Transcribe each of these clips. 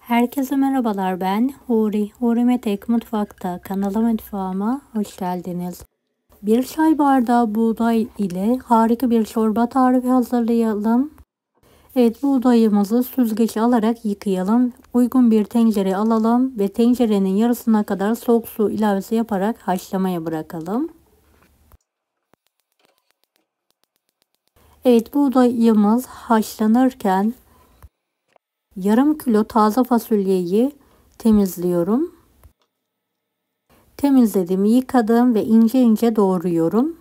Herkese merhabalar, ben Huri. Huri Metek Mutfak'ta mutfağıma hoş geldiniz. Bir çay bardağı buğday ile harika bir çorba tarifi hazırlayalım. Evet, buğdayımızı süzgeçe alarak yıkayalım. Uygun bir tencere alalım ve tencerenin yarısına kadar soğuk su ilavesi yaparak haşlamaya bırakalım. Evet, buğdayımız haşlanırken yarım kilo taze fasulyeyi temizliyorum. Temizledim, yıkadım ve ince ince doğruyorum.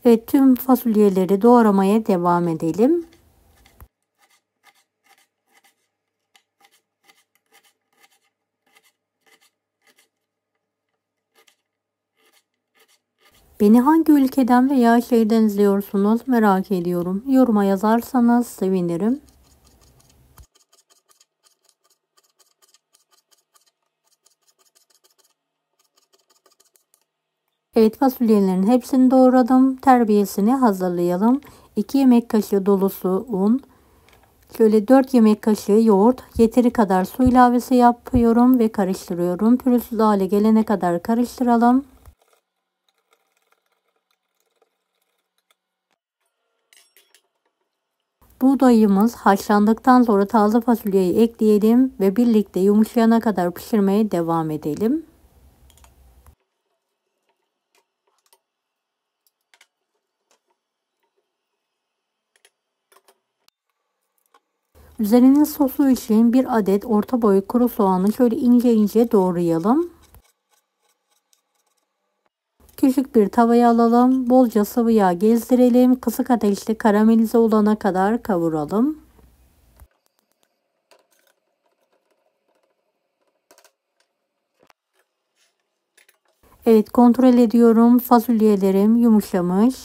Evet, tüm fasulyeleri doğramaya devam edelim. Beni hangi ülkeden veya şehirden izliyorsunuz merak ediyorum. Yoruma yazarsanız sevinirim. Evet, fasulyelerin hepsini doğradım. Terbiyesini hazırlayalım. 2 yemek kaşığı dolusu un. Şöyle 4 yemek kaşığı yoğurt. Yeteri kadar su ilavesi yapıyorum ve karıştırıyorum. Pürüzsüz hale gelene kadar karıştıralım. Buğdayımız haşlandıktan sonra taze fasulyeyi ekleyelim ve birlikte yumuşayana kadar pişirmeye devam edelim. Üzerinin sosu için bir adet orta boy kuru soğanı şöyle ince ince doğrayalım. Küçük bir tavaya alalım. Bolca sıvı yağ gezdirelim. Kısık ateşte karamelize olana kadar kavuralım. Evet, kontrol ediyorum. Fasulyelerim yumuşamış.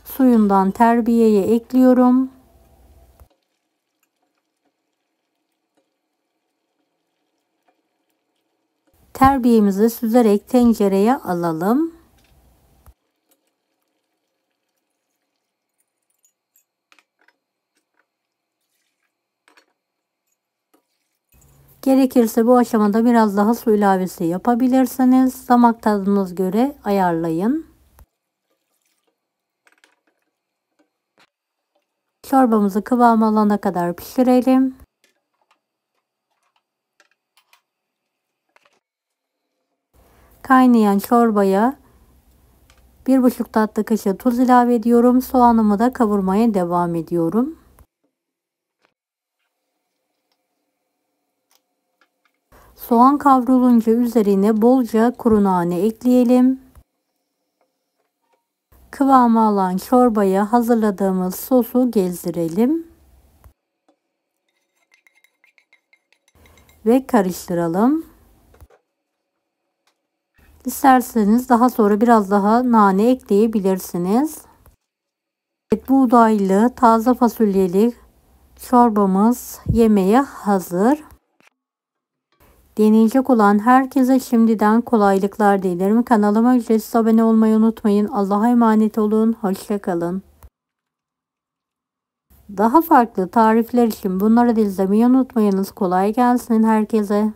Suyundan terbiyeye ekliyorum. Terbiyemizi süzerek tencereye alalım. Gerekirse bu aşamada biraz daha su ilavesi yapabilirsiniz. Damak tadınıza göre ayarlayın. Çorbamızı kıvam alana kadar pişirelim. Kaynayan çorbaya 1,5 tatlı kaşığı tuz ilave ediyorum. Soğanımı da kavurmaya devam ediyorum. Soğan kavrulunca üzerine bolca kuru nane ekleyelim. Kıvamı alan çorbaya hazırladığımız sosu gezdirelim. Ve karıştıralım. İsterseniz daha sonra biraz daha nane ekleyebilirsiniz. Evet, buğdaylı taze fasulyeli çorbamız yemeğe hazır. Deneyecek olan herkese şimdiden kolaylıklar dilerim. Kanalıma ücretsiz abone olmayı unutmayın. Allah'a emanet olun. Hoşça kalın. Daha farklı tarifler için bunları da izlemeyi unutmayınız. Kolay gelsin herkese.